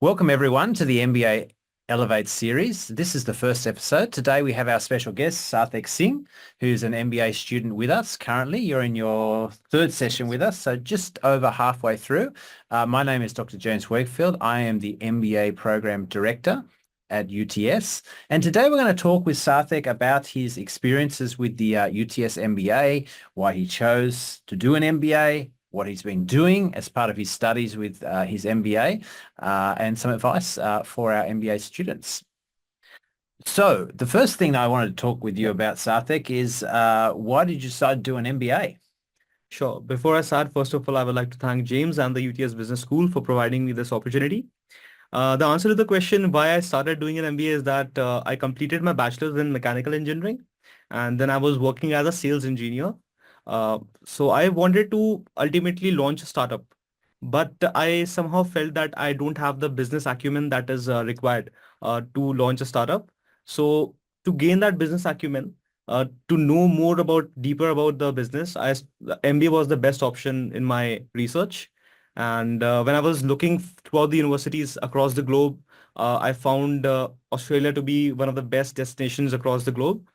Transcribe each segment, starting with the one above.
Welcome everyone to the MBA Elevate Series. This is the first episode. Today we have our special guest, Sarthak Singh, who's an MBA student with us currently. You're in your third session with us, so just over halfway through. My name is Dr. James Wakefield. I am the MBA Program Director at UTS. And today we're going to talk with Sarthak about his experiences with the UTS MBA, why he chose to do an MBA, what he's been doing as part of his studies with his MBA, and some advice for our MBA students. So the first thing I wanted to talk with you about, Sarthak, is why did you decide to do an MBA? Sure. Before I start, first of all, I would like to thank James and the UTS Business School for providing me this opportunity. The answer to the question why I started doing an MBA is that I completed my bachelor's in mechanical engineering, and then I was working as a sales engineer. So I wanted to ultimately launch a startup, but I somehow felt that I don't have the business acumen that is required to launch a startup. So to gain that business acumen, to know deeper about the business, MBA was the best option in my research. And when I was looking throughout the universities across the globe, I found Australia to be one of the best destinations across the globe.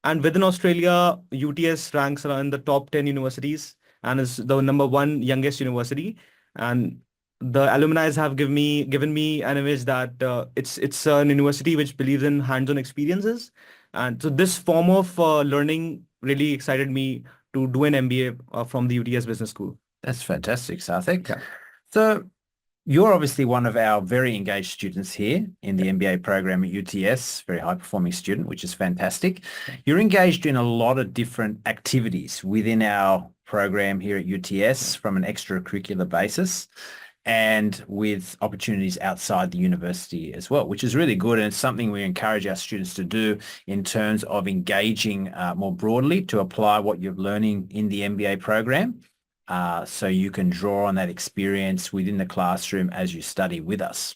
And within Australia, UTS ranks around the top 10 universities and is the number one youngest university. And the alumni have given me an image that it's an university which believes in hands-on experiences. And so this form of learning really excited me to do an MBA from the UTS Business School. That's fantastic, Sarthak. Yeah. So you're obviously one of our very engaged students here in the MBA program at UTS, very high performing student, which is fantastic. You're engaged in a lot of different activities within our program here at UTS from an extracurricular basis and with opportunities outside the university as well, which is really good. And it's something we encourage our students to do in terms of engaging more broadly to apply what you're learning in the MBA program. So you can draw on that experience within the classroom as you study with us.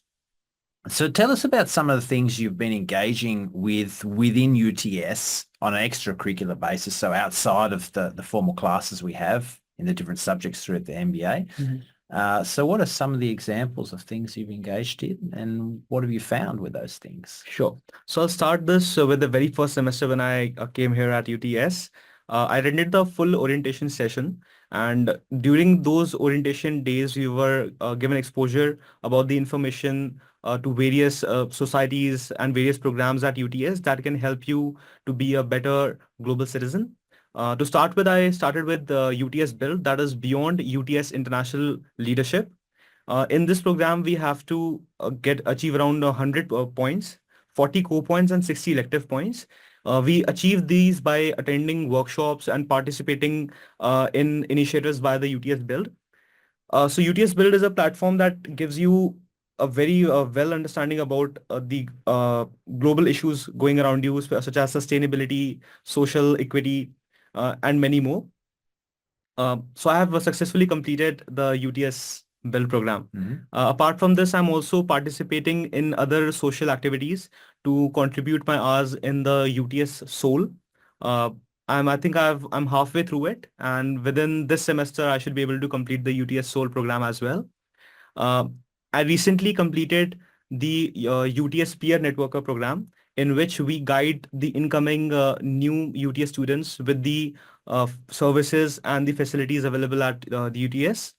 So tell us about some of the things you've been engaging with within UTS on an extracurricular basis, so outside of the formal classes we have in the different subjects through the MBA. So what are some of the examples of things you've engaged in and what have you found with those things? Sure. So I'll start this with the very first semester when I came here at UTS. I attended the full orientation session, and during those orientation days, we were given exposure about the information to various societies and various programs at UTS that can help you to be a better global citizen. To start with, I started with the UTS Build, that is Beyond UTS International Leadership. In this program, we have to achieve around 100 points, 40 core points, and 60 elective points. We achieve these by attending workshops and participating in initiatives by the UTS Build. So UTS Build is a platform that gives you a very well understanding about the global issues going around you, such as sustainability, social equity, and many more. So I have successfully completed the UTS Build program. Apart from this, I'm also participating in other social activities to contribute my hours in the UTS Soul. I'm halfway through it, and within this semester, I should be able to complete the UTS Soul program as well. I recently completed the UTS Peer Networker program, in which we guide the incoming new UTS students with the services and the facilities available at the UTS.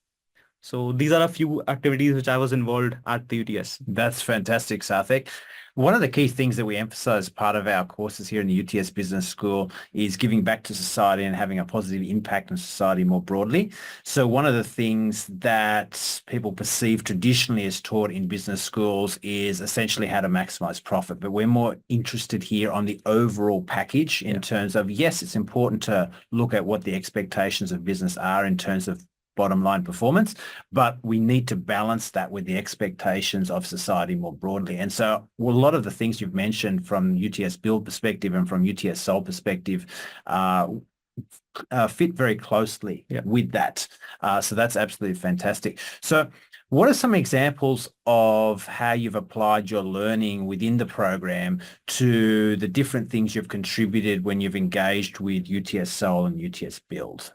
So these are a few activities which I was involved at the UTS. That's fantastic, Sarthak. One of the key things that we emphasize as part of our courses here in the UTS Business School is giving back to society and having a positive impact on society more broadly. So one of the things that people perceive traditionally as taught in business schools is essentially how to maximize profit. But we're more interested here on the overall package in terms of, yes, it's important to look at what the expectations of business are in terms of bottom line performance, but we need to balance that with the expectations of society more broadly. And so a lot of the things you've mentioned from UTS Build perspective and from UTS Soul perspective fit very closely with that. So that's absolutely fantastic. So what are some examples of how you've applied your learning within the program to the different things you've contributed when you've engaged with UTS Soul and UTS Build?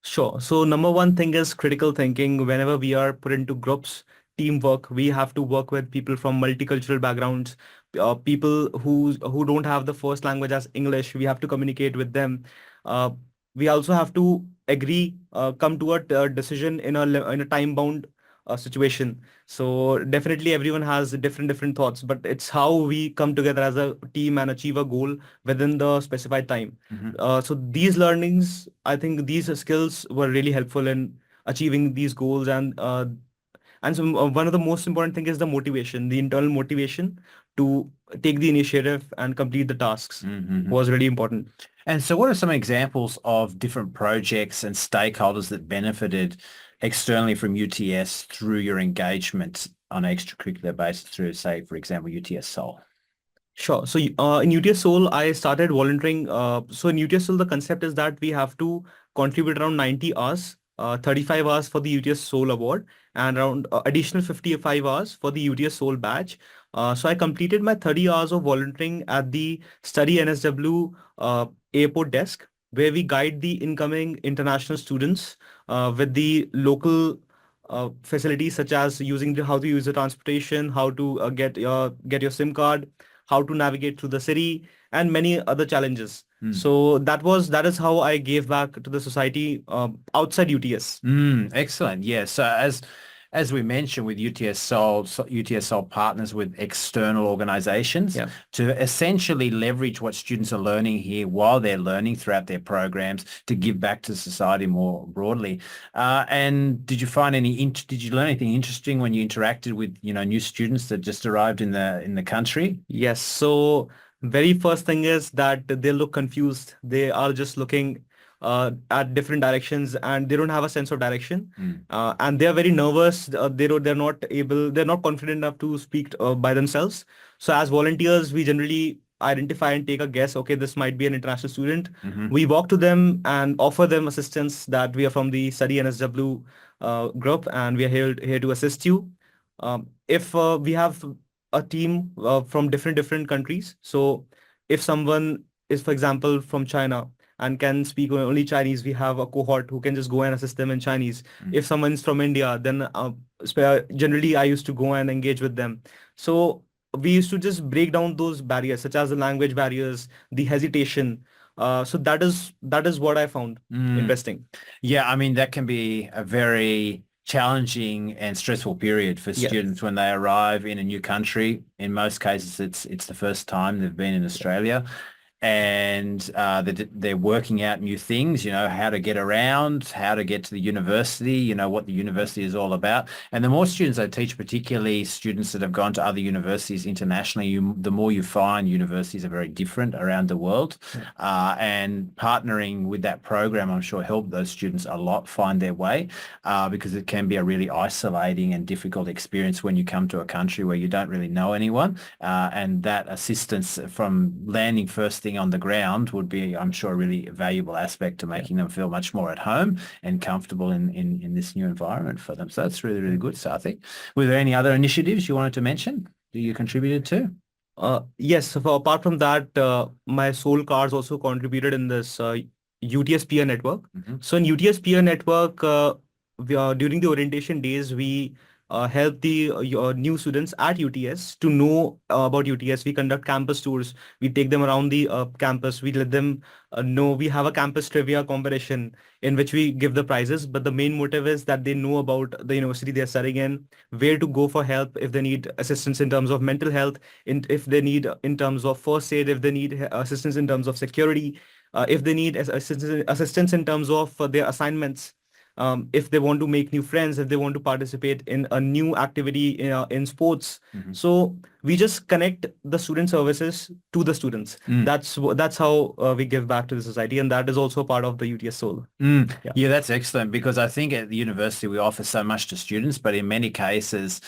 Sure. So number one thing is critical thinking. Whenever we are put into groups, teamwork. We have to work with people from multicultural backgrounds, people who don't have the first language as English. We have to communicate with them. Uh, we also have to agree, come to a decision in a time bound situation. So definitely everyone has different thoughts, but it's how we come together as a team and achieve a goal within the specified time. Mhm. So these learnings, I think these skills were really helpful in achieving these goals. And so one of the most important thing is the motivation, the internal motivation to take the initiative and complete the tasks Mhm. was really important. And so what are some examples of different projects and stakeholders that benefited externally from UTS through your engagement on an extracurricular basis through, say, for example, UTS Seoul? Sure. So in UTS Seoul, I started volunteering. So in UTS Seoul, the concept is that we have to contribute around 90 hours, 35 hours for the UTS Seoul award, and around additional 55 hours for the UTS Seoul badge. So I completed my 30 hours of volunteering at the Study NSW airport desk, where we guide the incoming international students with the local facilities such as how to use the transportation, how to get your SIM card, how to navigate through the city, and many other challenges. So that is how I gave back to the society outside UTS. Excellent. Yeah. So as we mentioned with UTS Seoul, UTS Seoul partners with external organizations Yeah. to essentially leverage what students are learning here while they're learning throughout their programs to give back to society more broadly. And did you find did you learn anything interesting when you interacted with, new students that just arrived in the country? Yes. So very first thing is that they look confused. They are just looking at different directions and they don't have a sense of direction. And they are very nervous. They're not confident enough to speak by themselves. So as volunteers, we generally identify and take a guess. Okay, this might be an international student. Mhm. We walk to them and offer them assistance that we are from the Study NSW group and we are here to assist you. If we have a team from different countries. So if someone is, for example, from China and can speak only Chinese, we have a cohort who can just go and assist them in Chinese. If someone's from India, then generally I used to go and engage with them. So we used to just break down those barriers, such as the language barriers, the hesitation. So that is what I found interesting. Yeah, I mean, that can be a very challenging and stressful period for Yes. students when they arrive in a new country. In most cases, it's the first time they've been in Australia, and they're working out new things, how to get around, how to get to the university, what the university is all about. And the more students I teach, particularly students that have gone to other universities internationally, the more you find universities are very different around the world. And partnering with that program, I'm sure, helped those students a lot find their way because it can be a really isolating and difficult experience when you come to a country where you don't really know anyone. And that assistance from landing first thing on the ground would be, I'm sure, a really valuable aspect to making them feel much more at home and comfortable in this new environment for them. So that's really, really good, Sarthak. Were there any other initiatives you wanted to mention that you contributed to? Yes, so apart from that, my soul cards also contributed in this UTS peer network. Mhm. So in UTS peer network, during the orientation days, we help the new students at UTS to know about UTS. We conduct campus tours. We take them around the campus. We let them know. We have a campus trivia competition in which we give the prizes. But the main motive is that they know about the university they're studying in, where to go for help if they need assistance in terms of mental health, if they need in terms of first aid, if they need assistance in terms of security, if they need assistance in terms of their assignments, if they want to make new friends, if they want to participate in a new activity in sports. Mhm. So we just connect the student services to the students. That's how we give back to the society, and that is also part of the UTS Soul. Yeah. Yeah, that's excellent because I think at the university we offer so much to students, but in many cases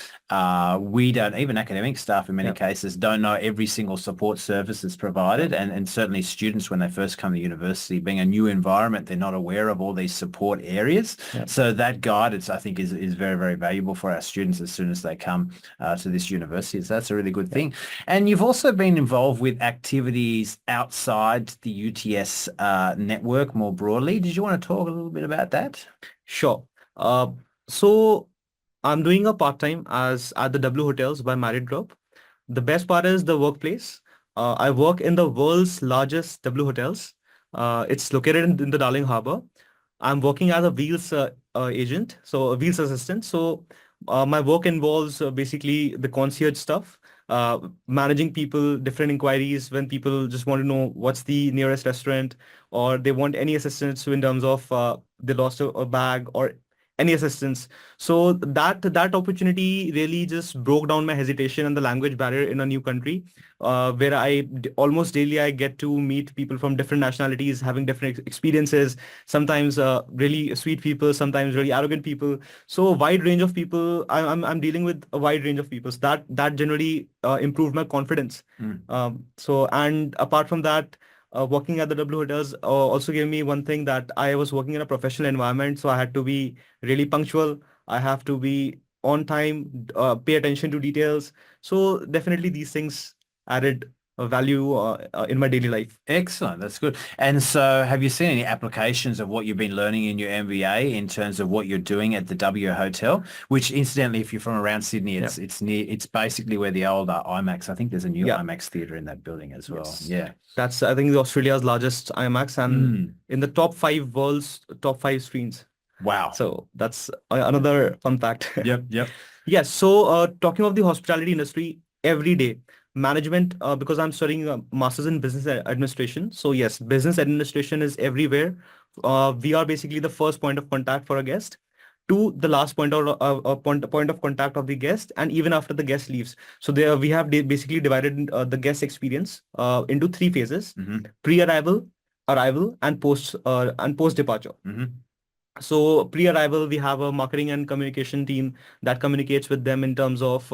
we don't, even academic staff in many Yeah. cases don't know every single support service that's provided. And certainly students when they first come to university, being a new environment, they're not aware of all these support areas. Yeah. So that guidance I think is very, very valuable for our students as soon as they come to this university. So that's a really good thing. And you've also been involved with activities outside the UTS network more broadly. Did you want to talk a little bit about that? Sure. So I'm doing a part-time as at the W Hotels by Marriott Group. The best part is the workplace. I work in the world's largest W Hotels. It's located in the Darling Harbour. I'm working as a Wheels agent, so a Wheels assistant. So my work involves basically the concierge stuff, managing people, different inquiries when people just want to know what's the nearest restaurant, or they want any assistance in terms of they lost a bag or any assistance. So that opportunity really just broke down my hesitation and the language barrier in a new country, where almost daily I get to meet people from different nationalities, having different experiences. Sometimes really sweet people, sometimes really arrogant people. So a wide range of people. I'm dealing with a wide range of people. So that generally improved my confidence. So and apart from that, working at the W hotels also gave me one thing, that I was working in a professional environment, so I had to be really punctual. I have to be on time, pay attention to details. So definitely these things added value in my daily life. Excellent. That's good. And so have you seen any applications of what you've been learning in your MBA in terms of what you're doing at the W Hotel, which incidentally, if you're from around Sydney, Yeah. it's basically where the old IMAX, I think there's a new Yeah. IMAX theatre in that building as well. Yes. Yeah. That's, I think, Australia's largest IMAX, and in the top 5 world's top 5 screens. Wow. So that's another fun fact. Yep. Yes. So talking of the hospitality industry, every day management, because I'm studying a master's in business administration. So yes, business administration is everywhere. We are basically the first point of contact for a guest, to the last point of contact of the guest, and even after the guest leaves. So there we have basically divided the guest experience into 3 phases: pre-arrival, arrival, and post departure. So pre-arrival, we have a marketing and communication team that communicates with them in terms of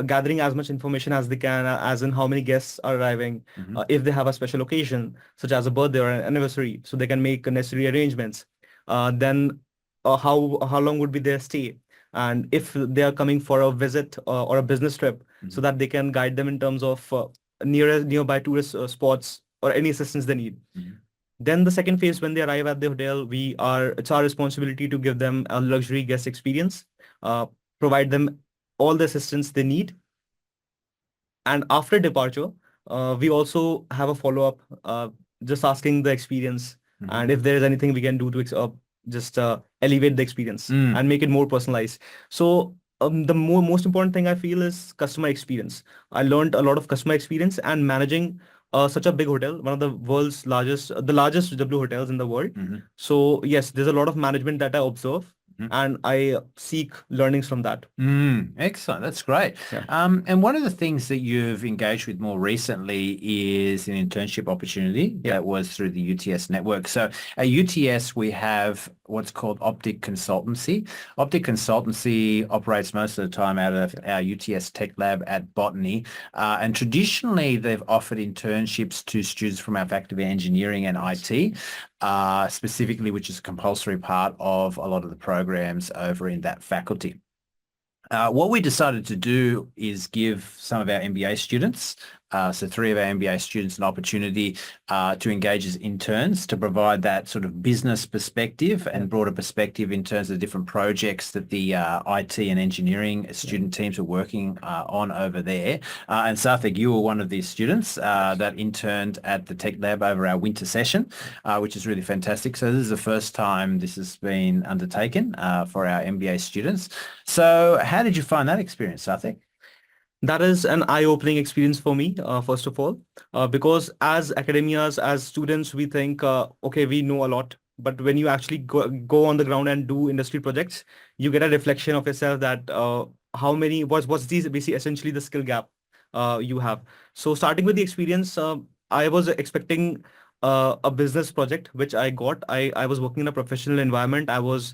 gathering as much information as they can, as in how many guests are arriving, if they have a special occasion, such as a birthday or an anniversary, so they can make necessary arrangements. Then how long would be their stay, and if they are coming for a visit or a business trip, so that they can guide them in terms of nearby tourist spots or any assistance they need. Then the second phase, when they arrive at the hotel, it's our responsibility to give them a luxury guest experience, provide them all the assistance they need. And after departure, we also have a follow-up, just asking the experience, and if there is anything we can do to just elevate the experience and make it more personalized. So the most important thing I feel is customer experience. I learned a lot of customer experience, and managing such a big hotel, one of the world's largest, the largest W hotels in the world. So yes, there's a lot of management that I observe, and I seek learnings from that. Excellent. That's great. Yeah. And one of the things that you've engaged with more recently is an internship opportunity that was through the UTS network. So at UTS, we have what's called Optic Consultancy. Optic Consultancy operates most of the time out of our UTS Tech Lab at Botany. And traditionally, they've offered internships to students from our Faculty of Engineering and IT. Specifically, which is a compulsory part of a lot of the programs over in that faculty. What we decided to do is give some of our MBA students, so 3 of our MBA students, an opportunity to engage as interns to provide that sort of business perspective and broader perspective in terms of different projects that the IT and engineering student teams are working on over there. And Sarthak, you were one of these students that interned at the Tech Lab over our winter session, which is really fantastic. So this is the first time this has been undertaken for our MBA students. So how did you find that experience, Sarthak? That is an eye-opening experience for me, first of all, because as academias, as students, we think, okay, we know a lot. But when you actually go on the ground and do industry projects, you get a reflection of yourself that what's these basically essentially the skill gap you have. So starting with the experience, I was expecting a business project, which I got. I was working in a professional environment. I was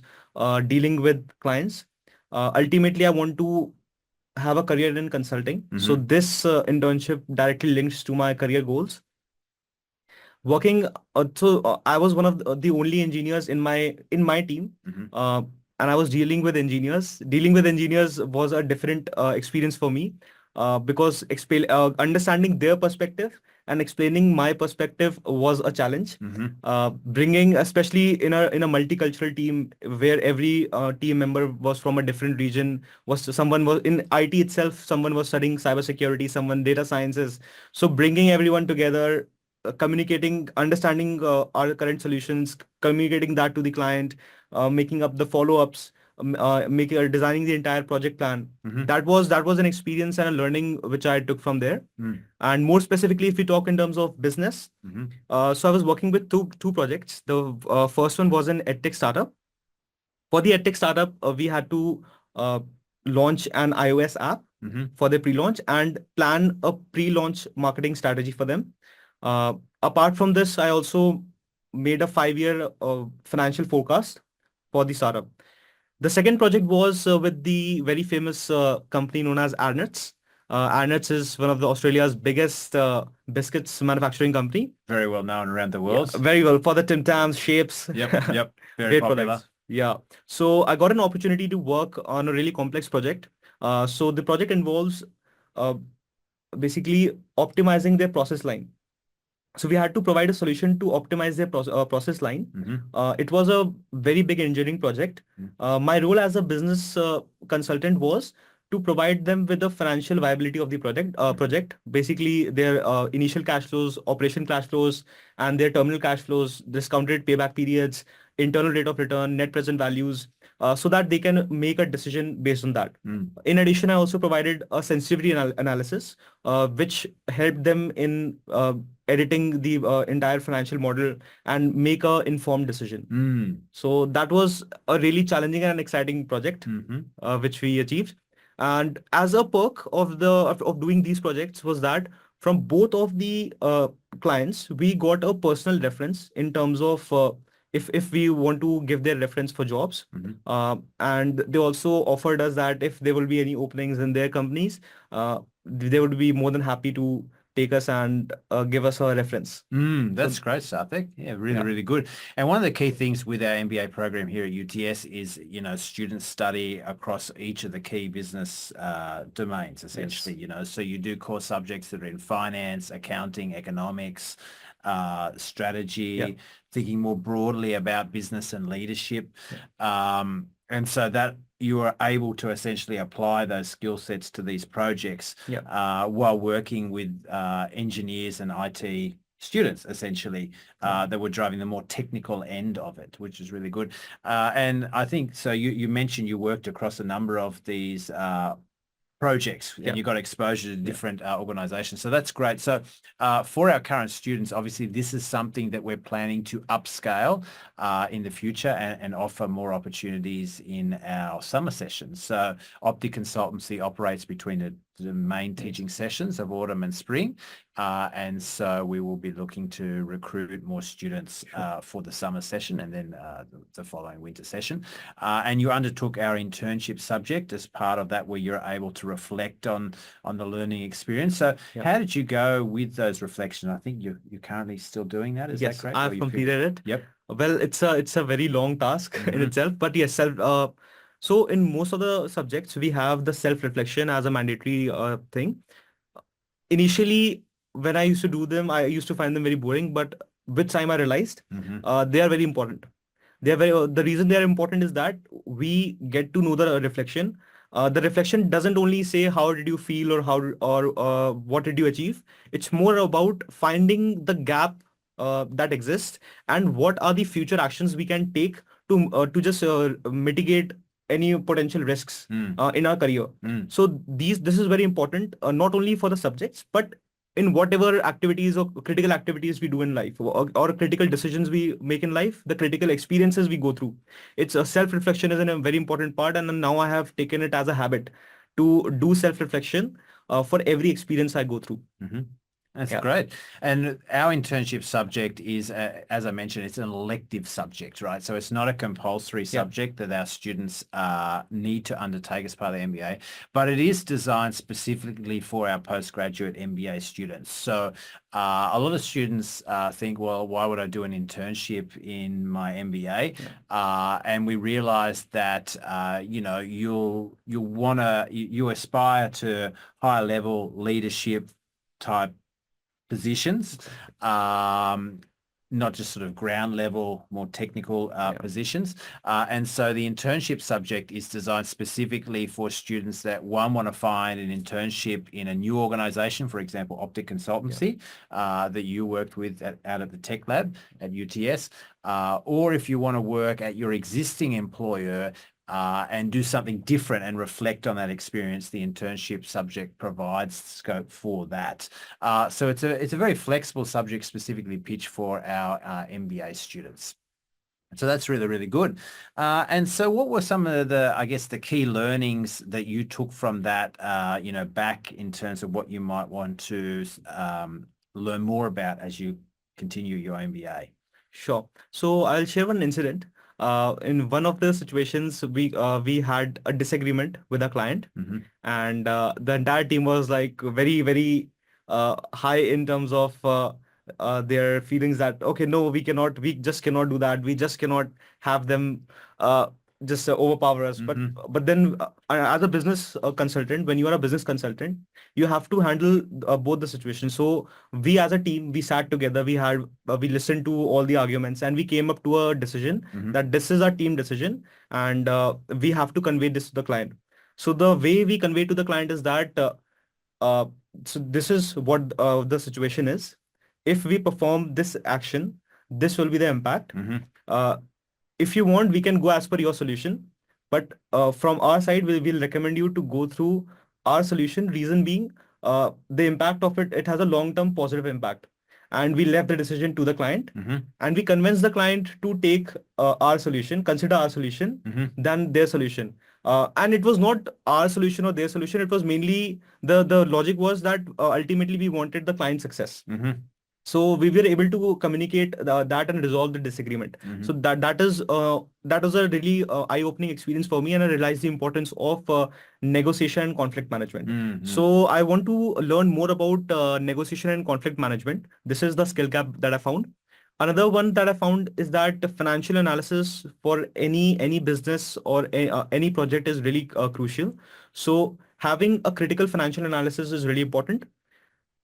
dealing with clients. Ultimately, I want to have a career in consulting. So this internship directly links to my career goals. Working, I was one of the only engineers in my team, and I was dealing with engineers. Dealing with engineers was a different experience for me, because understanding their perspective and explaining my perspective was a challenge. Mm-hmm. Bringing, especially in a multicultural team where every team member was from a different region, someone was in IT itself, someone was studying cybersecurity, someone data sciences. So bringing everyone together, communicating, understanding our current solutions, communicating that to the client, making up the follow-ups, making designing the entire project plan. Mm-hmm. That was an experience and a learning which I took from there. Mm. And more specifically, if we talk in terms of business, Mm-hmm. so I was working with two projects. The first one was an edtech startup. For the edtech startup, we had to uh, launch an iOS app Mm-hmm. for the pre-launch and plan a pre-launch marketing strategy for them. Uh, Apart from this, I also made a 5-year financial forecast for the startup. The second project was with the very famous company known as Arnott's. Arnott's is one of the Australia's biggest biscuits manufacturing company. Very well known around the Yeah, world. very well for the Tim Tams, shapes. Yep. Very Great popular. products. Yeah. So I got an opportunity to work on a really complex project. So the project involves uh, basically optimizing their process line. So we had to provide a solution to optimize their process line. Mm-hmm. It was a very big engineering project. My role as a business consultant was to provide them with the financial viability of the project, basically their initial cash flows, operation cash flows, and their terminal cash flows, discounted payback periods, internal rate of return, net present values, so that they can make a decision based on that. Mm. In addition, I also provided a sensitivity analysis, which helped them in editing the entire financial model and make a informed decision. Mm. So that was a really challenging and exciting project, Mm-hmm. which we achieved. And as a perk of doing these projects was that from both of the clients, we got a personal reference in terms of if we want to give their reference for jobs. Mm-hmm. And they also offered us that if there will be any openings in their companies, they would be more than happy to take us and give us a reference. That's So great, Sarthak. Yeah, really, yeah, really good. And one of the key things with our MBA program here at UTS is, students study across each of the key business domains, essentially, yes, so you do core subjects that are in finance, accounting, economics, yeah, strategy, thinking more broadly about business and leadership. And so that you are able to essentially apply those skill sets to these projects yeah, while working with engineers and IT students, essentially, that were driving the more technical end of it, which is really good. And I think, so you mentioned you worked across a number of these projects yeah, and you got exposure to yeah, different organizations. So that's great. So for our current students, obviously this is something that we're planning to upscale in the future and offer more opportunities in our summer sessions. So Opti Consultancy operates between the main teaching sessions of autumn and spring. And so we will be looking to recruit more students for the summer session and then the following winter session. And you undertook our internship subject as part of that, where you're able to reflect on the learning experience. So yeah. how did you go with those reflections? I think you're currently still doing that. Is that Yes, correct? Or I've you completed it. Yep. Well, it's a very long task in Mm-hmm. itself, but yes, so in most of the subjects, we have the self-reflection as a mandatory thing. Initially, when I used to do them, I used to find them very boring, but with time I realized Mm-hmm. they are very important. They are very, the reason they are important is that we get to know the reflection. The reflection doesn't only say how did you feel or what did you achieve. It's more about finding the gap that exists and what are the future actions we can take to just mitigate any potential risks in our career. Mm. So this is very important, not only for the subjects, but in whatever activities or critical activities we do in life, or critical decisions we make in life, the critical experiences we go through. It's a self-reflection is a very important part. And then now I have taken it as a habit to do self-reflection for every experience I go through. Mm-hmm. That's Yeah. great. And our internship subject is, as I mentioned, it's an elective subject, right? So it's not a compulsory Yeah. subject that our students need to undertake as part of the MBA, but it is designed specifically for our postgraduate MBA students. So a lot of students think, well, why would I do an internship in my MBA? And we realize that, you aspire to higher level leadership type positions, not just sort of ground level, more technical positions. And so the internship subject is designed specifically for students that want to find an internship in a new organization, for example, Optic Consultancy, that you worked with out at the Tech Lab at UTS, or if you want to work at your existing employer and do something different and reflect on that experience, the internship subject provides scope for that. So it's a very flexible subject specifically pitched for our MBA students. So that's really, really good. And so what were some of the, I guess, the key learnings that you took from that, back in terms of what you might want to learn more about as you continue your MBA? Sure. So I'll share one incident. In one of the situations, we had a disagreement with a client, and the entire team was like very, very high in terms of their feelings that, okay, no, we just cannot do that. We just cannot have them just overpower us. But then as a business consultant, when you are a business consultant, you have to handle both the situations. So we as a team, we sat together, we listened to all the arguments, and we came up to a decision that this is our team decision, and we have to convey this to the client. So the way we convey to the client is that so this is what the situation is. If we perform this action, this will be the impact. If you want, we can go as per your solution. But from our side, we'll recommend you to go through our solution. Reason being, the impact of it has a long-term positive impact. And we left the decision to the client, and we convinced the client to take our solution, consider our solution, than their solution. And it was not our solution or their solution. It was mainly the logic was that ultimately we wanted the client success. So we were able to communicate that and resolve the disagreement. So that was a really eye-opening experience for me, and I realized the importance of negotiation and conflict management. So I want to learn more about negotiation and conflict management. This is the skill gap that I found. Another one that I found is that the financial analysis for any business or any project is really crucial. So having a critical financial analysis is really important.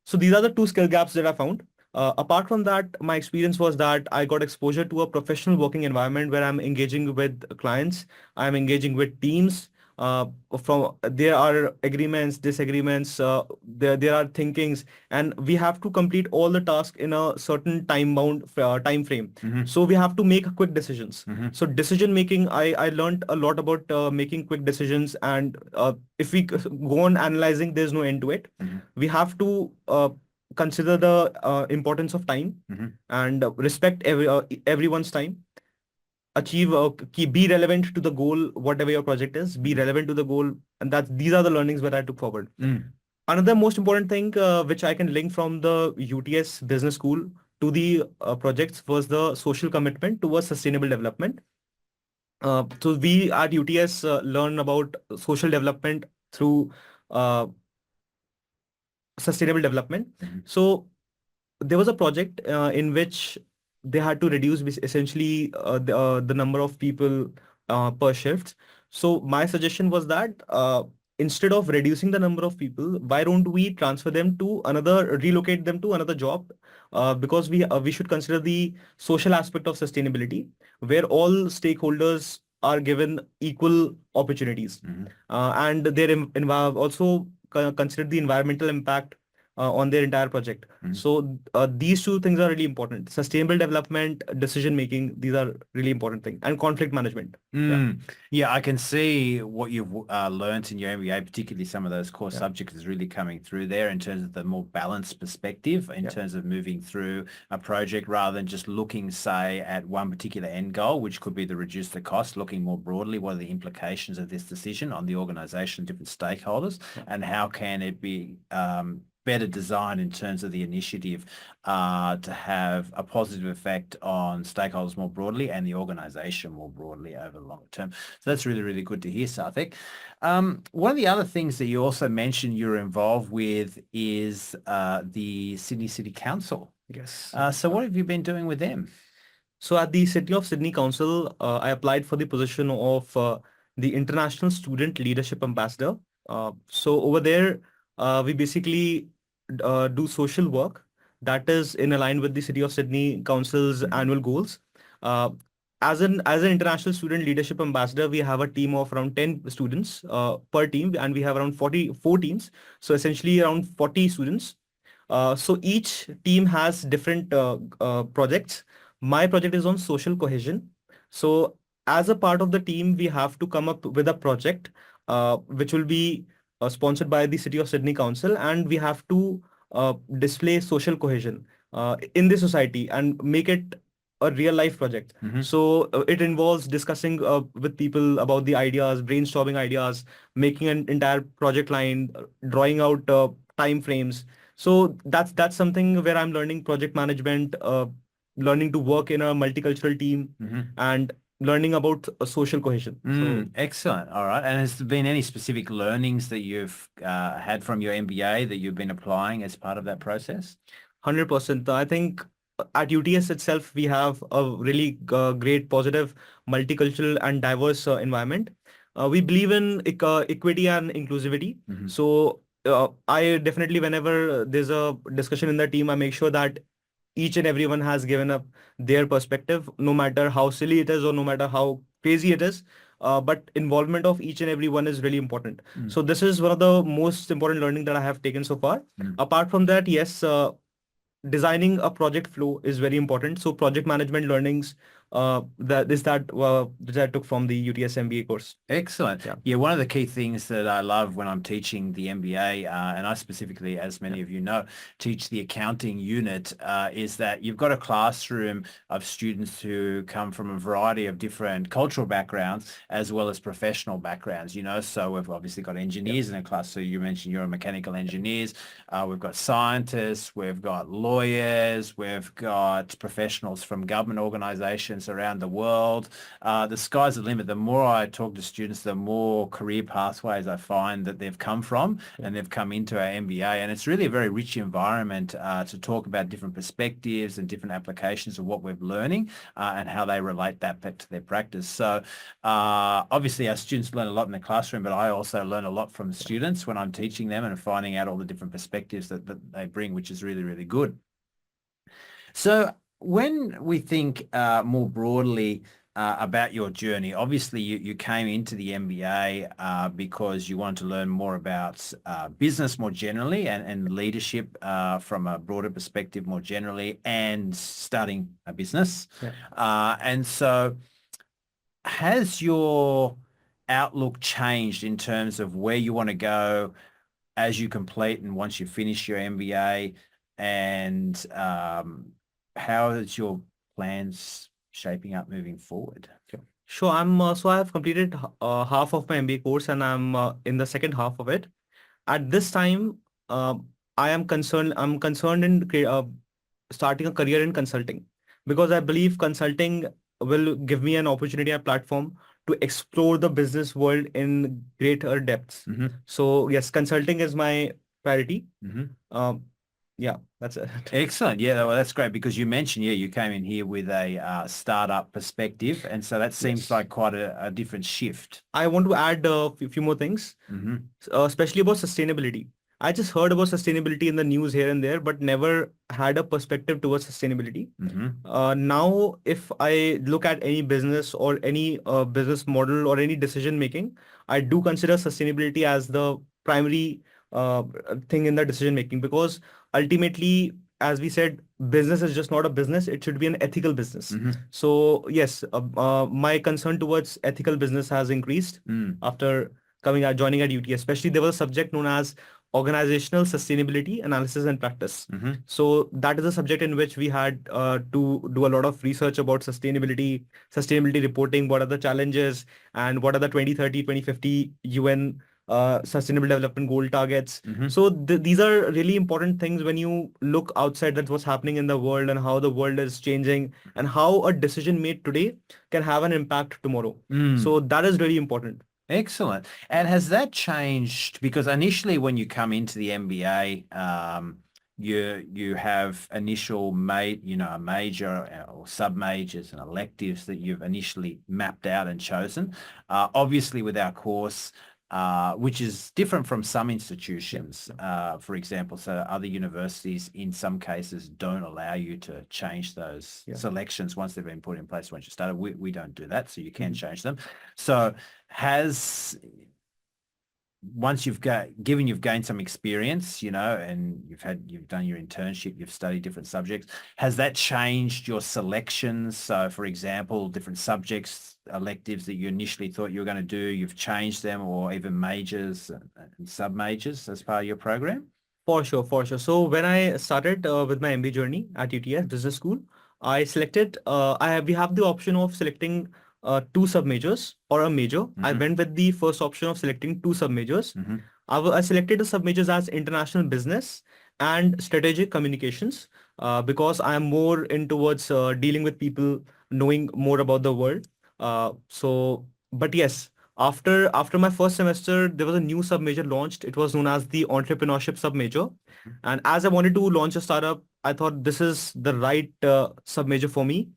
So these are the two skill gaps that I found. Apart from that, my experience was that I got exposure to a professional working environment where I'm engaging with clients, I'm engaging with teams. From there are agreements, disagreements, there are thinkings, and we have to complete all the tasks in a certain time bound time frame. So we have to make quick decisions. So decision making, I learned a lot about making quick decisions, and if we go on analyzing, there's no end to it. We have to consider the importance of time and respect everyone's time. Achieve, be relevant to the goal, whatever your project is, be relevant to the goal. And these are the learnings that I took forward. Another most important thing, which I can link from the UTS business school to the projects, was the social commitment towards sustainable development. So we at UTS learn about social development through sustainable development. So there was a project in which they had to reduce essentially the number of people per shift. So my suggestion was that instead of reducing the number of people, why don't we relocate them to another job? Because we should consider the social aspect of sustainability, where all stakeholders are given equal opportunities, and they're also consider the environmental impact on their entire project. So these two things are really important. Sustainable development, decision making, these are really important things. And conflict management. Yeah, I can see what you've learned in your MBA, particularly some of those core subjects is really coming through there in terms of the more balanced perspective in terms of moving through a project rather than just looking, say, at one particular end goal, which could be to reduce the cost, looking more broadly, what are the implications of this decision on the organization, different stakeholders, and how can it be better designed in terms of the initiative to have a positive effect on stakeholders more broadly and the organization more broadly over the long term. So that's really, really good to hear, Sarthak. One of the other things that you also mentioned you're involved with is the Sydney City Council. Yes. So what have you been doing with them? So at the City of Sydney Council, I applied for the position of the International Student Leadership Ambassador. So over there, we basically do social work that is in line with the City of Sydney Council's annual goals. Uh, as an international student leadership ambassador, we have a team of around 10 students per team, and we have around 44 teams. So essentially around 40 students. So each team has different projects. My project is on social cohesion. So as a part of the team, we have to come up with a project which will be sponsored by the City of Sydney Council, and we have to display social cohesion in the society and make it a real life project. So it involves discussing with people about the ideas, brainstorming ideas, making an entire project line, drawing out time frames. So that's something where I'm learning project management, learning to work in a multicultural team, and learning about social cohesion. So Excellent. All right. And has there been any specific learnings that you've had from your MBA that you've been applying as part of that process? 100%. I think at UTS itself, we have a really great, positive, multicultural and diverse environment. We believe in equity and inclusivity. So I definitely, whenever there's a discussion in the team, I make sure that each and everyone has given up their perspective, no matter how silly it is or no matter how crazy it is. But involvement of each and every one is really important. So this is one of the most important learning that I have taken so far. Apart from that, yes, designing a project flow is very important. So project management learnings that I took from the UTS MBA course. Excellent. Yeah, one of the key things that I love when I'm teaching the MBA, and I specifically, as many of you know, teach the accounting unit, is that you've got a classroom of students who come from a variety of different cultural backgrounds as well as professional backgrounds, you know. So we've obviously got engineers in a class. So you mentioned you're mechanical engineers. We've got scientists, we've got lawyers, we've got professionals from government organizations around the world. The sky's the limit. The more I talk to students, the more career pathways I find that they've come from and they've come into our MBA. And it's really a very rich environment to talk about different perspectives and different applications of what we're learning and how they relate that back to their practice. So obviously our students learn a lot in the classroom, but I also learn a lot from the students when I'm teaching them and finding out all the different perspectives that they bring, which is really, really good. So when we think more broadly about your journey, obviously you came into the MBA because you wanted to learn more about business more generally and leadership from a broader perspective more generally and starting a business. And so has your outlook changed in terms of where you want to go as you complete and once you finish your MBA, and how is your plans shaping up moving forward? Sure. So I have completed half of my MBA course, and I'm in the second half of it. At this time, I'm concerned in starting a career in consulting, because I believe consulting will give me an opportunity, a platform to explore the business world in greater depths. So yes, consulting is my priority. Yeah, that's it. Excellent. Yeah, well, that's great because you mentioned, you came in here with a startup perspective. And so that seems like quite a different shift. I want to add a few more things, especially about sustainability. I just heard about sustainability in the news here and there, but never had a perspective towards sustainability. Now, if I look at any business or any business model or any decision making, I do consider sustainability as the primary thing in the decision making, because ultimately, as we said, business is just not a business. It should be an ethical business. So yes, my concern towards ethical business has increased after joining at UT. Especially there was a subject known as organizational sustainability analysis and practice. So that is a subject in which we had to do a lot of research about sustainability reporting, what are the challenges, and what are the 2030, 2050 UN sustainable development goal targets. So these are really important things when you look outside at what's happening in the world and how the world is changing and how a decision made today can have an impact tomorrow. So that is really important. Excellent. And has that changed? Because initially when you come into the MBA, you have initial major or sub-majors and electives that you've initially mapped out and chosen. Obviously with our course, which is different from some institutions. For example, so other universities in some cases don't allow you to change those selections once they've been put in place once you started. We don't do that, so you can change them. So once you've gained some experience, and you've done your internship, you've studied different subjects, has that changed your selections? So for example, different subjects, electives that you initially thought you were going to do, you've changed them, or even majors and sub-majors as part of your program? For sure, for sure. So when I started with my MBA journey at UTS Business School, I selected, we have the option of selecting two sub-majors or a major. I went with the first option of selecting two sub-majors. I selected the sub-majors as international business and strategic communications because I am more in towards dealing with people, knowing more about the world. But yes, after my first semester, there was a new sub-major launched. It was known as the entrepreneurship sub-major. And as I wanted to launch a startup, I thought this is the right sub-major for me.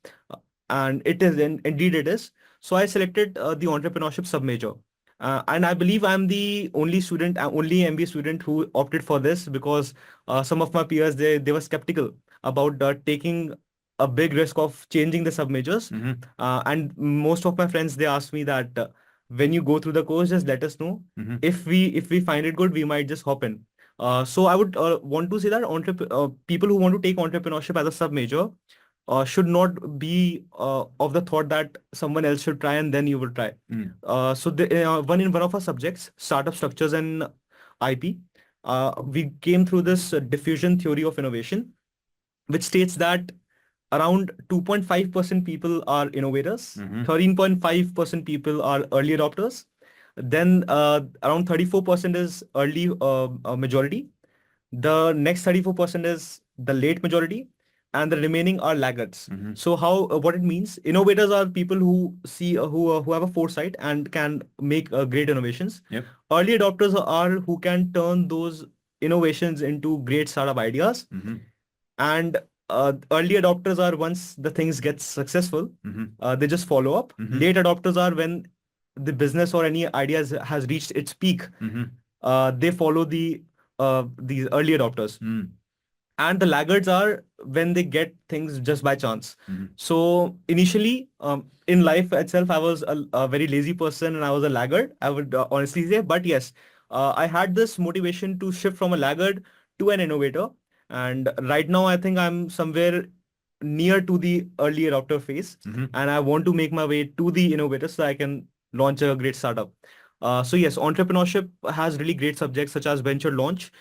And it is, and indeed it is. So I selected the entrepreneurship sub-major. And I believe I'm the only student, only MBA student who opted for this because some of my peers, they were skeptical about taking a big risk of changing the sub-majors. And most of my friends, they asked me that when you go through the course, just let us know. If we find it good, we might just hop in. So I would want to say that people who want to take entrepreneurship as a sub-major should not be of the thought that someone else should try and then you will try. So one of our subjects, startup structures and IP, we came through this diffusion theory of innovation, which states that around 2.5% people are innovators, 13.5% people are early adopters, then around 34% is early majority, the next 34% is the late majority, and the remaining are laggards. So what it means, innovators are people who see who have a foresight and can make great innovations. Early adopters are who can turn those innovations into great startup ideas. And early adopters are once the things get successful, they just follow up. Late adopters are when the business or any ideas has reached its peak. They follow these early adopters. And the laggards are when they get things just by chance. So initially, in life itself, I was a very lazy person and I was a laggard, I would honestly say. But yes, I had this motivation to shift from a laggard to an innovator. And right now, I think I'm somewhere near to the early adopter phase. And I want to make my way to the innovator so I can launch a great startup. So yes, entrepreneurship has really great subjects such as venture launch,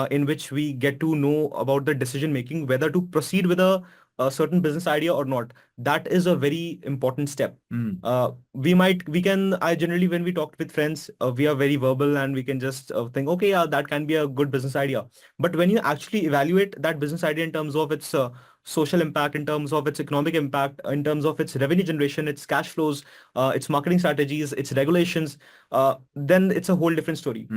in which we get to know about the decision making, whether to proceed with a certain business idea or not. That is a very important step. I generally, when we talk with friends, we are very verbal and we can just think, okay, yeah, that can be a good business idea. But when you actually evaluate that business idea in terms of its social impact, in terms of its economic impact, in terms of its revenue generation, its cash flows, its marketing strategies, its regulations, then it's a whole different story.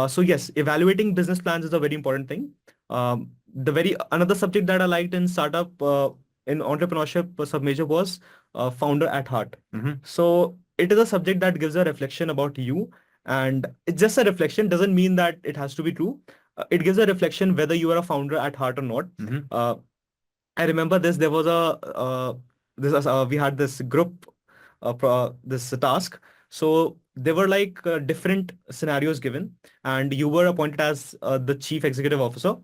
So yes, evaluating business plans is a very important thing. Another subject that I liked in startup in entrepreneurship sub-major was founder at heart. So it is a subject that gives a reflection about you, and it's just a reflection, doesn't mean that it has to be true. It gives a reflection whether you are a founder at heart or not. I remember this. There was we had this group, this task. So there were like different scenarios given, and you were appointed as the chief executive officer.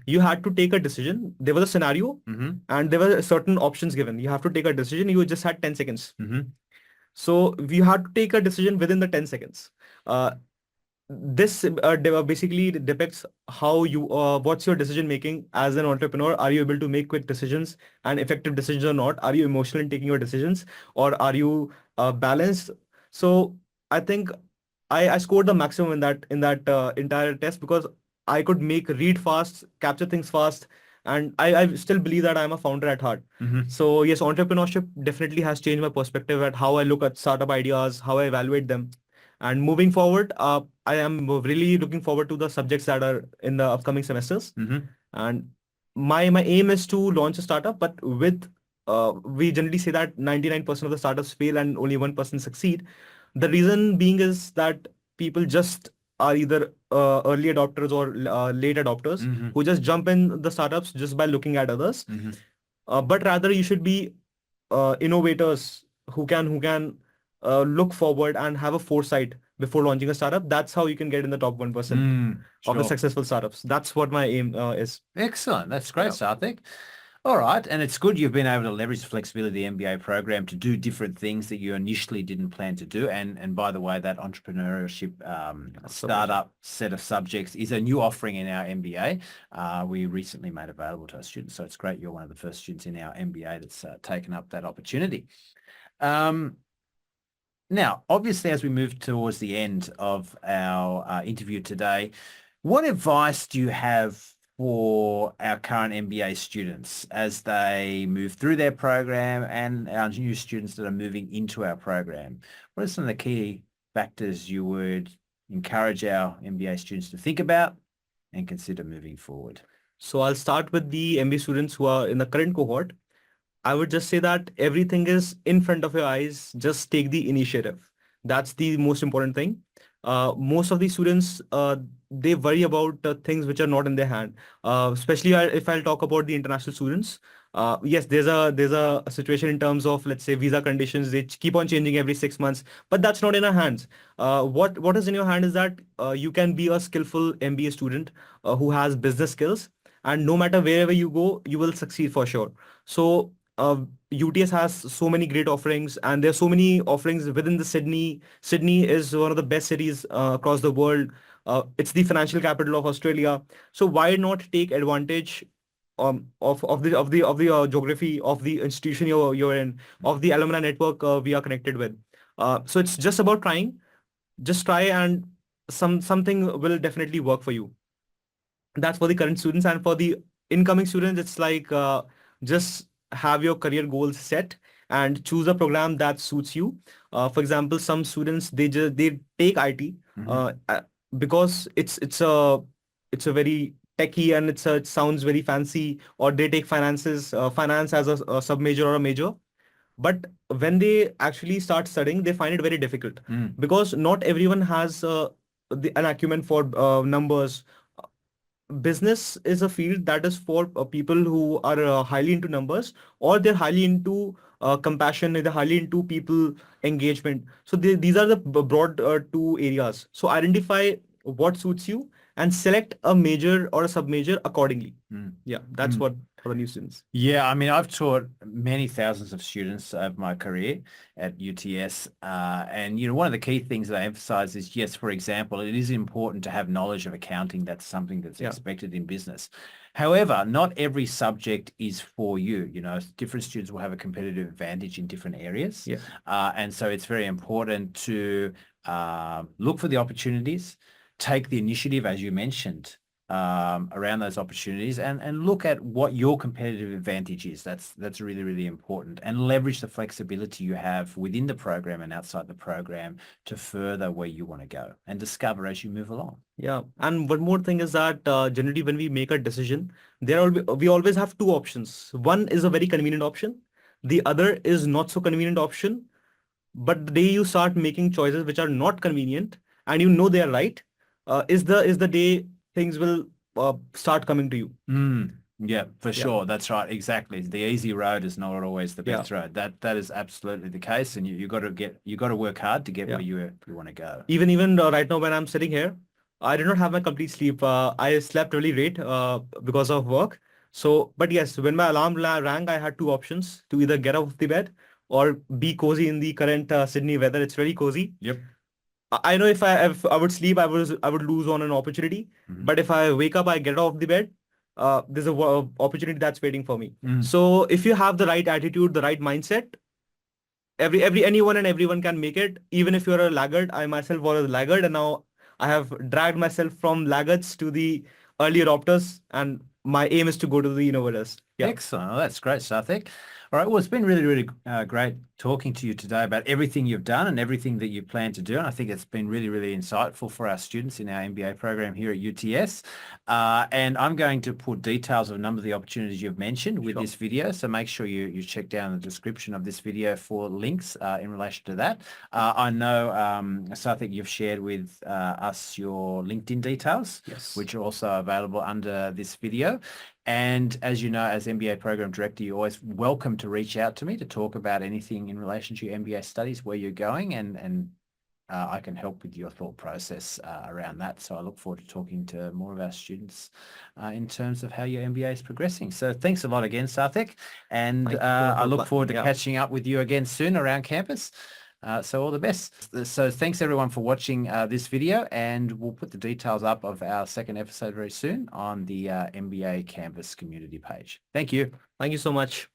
You had to take a decision. There was a scenario, and there were certain options given. You have to take a decision. You just had 10 seconds. So you had to take a decision within the 10 seconds. This basically depicts how what's your decision making as an entrepreneur. Are you able to make quick decisions and effective decisions or not? Are you emotional in taking your decisions, or are you balanced? So I think I scored the maximum in that entire test because I could read fast, capture things fast, and I still believe that I'm a founder at heart. So yes, entrepreneurship definitely has changed my perspective at how I look at startup ideas, how I evaluate them. And moving forward, I am really looking forward to the subjects that are in the upcoming semesters. And my aim is to launch a startup, but with we generally say that 99% of the startups fail and only 1% succeed. The reason being is that people just are either early adopters or late adopters Mm-hmm. who just jump in the startups just by looking at others. Mm-hmm. But rather you should be innovators who can look forward and have a foresight before launching a startup. That's how you can get in the top 1% of the Sure. successful startups. That's what my aim is. Excellent. That's great, Yeah. Sarthak. All right. And it's good you've been able to leverage the flexibility of the MBA program to do different things that you initially didn't plan to do. And by the way, that entrepreneurship startup set of subjects is a new offering in our MBA. We recently made available to our students. So it's great you're one of the first students in our MBA that's taken up that opportunity. Now, obviously, as we move towards the end of our interview today, what advice do you have for our current MBA students as they move through their program and our new students that are moving into our program? What are some of the key factors you would encourage our MBA students to think about and consider moving forward? So I'll start with the MBA students who are in the current cohort. I would just say that everything is in front of your eyes. Just take the initiative. That's the most important thing. Most of the students, they worry about things which are not in their hand. Especially if I'll talk about the international students. Yes, there's a situation in terms of, let's say, visa conditions. They keep on changing every 6 months, but that's not in our hands. What is in your hand is that you can be a skillful MBA student who has business skills, and no matter wherever you go, you will succeed for sure. So UTS has so many great offerings, and there are so many offerings within the Sydney. Sydney is one of the best cities across the world. It's the financial capital of Australia. So why not take advantage of the geography of the institution you're in, of the alumni network we are connected with. So it's just about trying. Just try, and something will definitely work for you. That's for the current students, and for the incoming students, it's like just have your career goals set and choose a program that suits you. For example, some students they take IT because it's a very techy, and it sounds very fancy, or they take finance as a sub major or a major. But when they actually start studying, they find it very difficult because not everyone has an acumen for numbers. Business is a field that is for people who are highly into numbers, or they're highly into compassion, they're highly into people engagement. So these are the broad two areas. So identify what suits you and select a major or a sub major accordingly. Yeah, that's what for the new students. Yeah, I mean, I've taught many thousands of students over my career at UTS. And, one of the key things that I emphasize is, yes, for example, it is important to have knowledge of accounting. That's something that's expected in business. However, not every subject is for you. Different students will have a competitive advantage in different areas. Yeah. And so it's very important to look for the opportunities, take the initiative, as you mentioned, around those opportunities, and look at what your competitive advantage is. That's really, really important, and leverage the flexibility you have within the program and outside the program to further where you want to go and discover as you move along. Yeah, and one more thing is that generally when we make a decision, we always have two options. One is a very convenient option. The other is not so convenient option. But the day you start making choices which are not convenient and they are right, is the day things will start coming to you. Yeah, for sure. That's right. Exactly. The easy road is not always the best road. That is absolutely the case, and you got to work hard to get where you want to go. Even right now when I'm sitting here, I did not have my complete sleep. I slept really late because of work. So, but yes, when my alarm rang, I had two options: to either get out of the bed or be cozy in the current Sydney weather. It's very cozy. Yep. I know if I would sleep, I would lose on an opportunity. But if I wake up, I get off the bed. There's a opportunity that's waiting for me. So if you have the right attitude, the right mindset, anyone and everyone can make it. Even if you're a laggard, I myself was a laggard, and now I have dragged myself from laggards to the early adopters, and my aim is to go to the innovators. Yeah. Excellent. Well, that's great, Sarthak. All right. Well, it's been really, really great talking to you today about everything you've done and everything that you plan to do. And I think it's been really, really insightful for our students in our MBA program here at UTS. And I'm going to put details of a number of the opportunities you've mentioned with Sure. this video. So make sure you check down the description of this video for links in relation to that. I know, Sarthak, you've shared with us your LinkedIn details, Yes. which are also available under this video. And as you know, as MBA Program Director, you're always welcome to reach out to me to talk about anything in relation to your MBA studies, where you're going, and I can help with your thought process around that. So I look forward to talking to more of our students in terms of how your MBA is progressing. So thanks a lot again, Sarthak. And I look forward to catching up with you again soon around campus. So all the best. So thanks everyone for watching this video, and we'll put the details up of our second episode very soon on the MBA campus community page. Thank you. Thank you so much.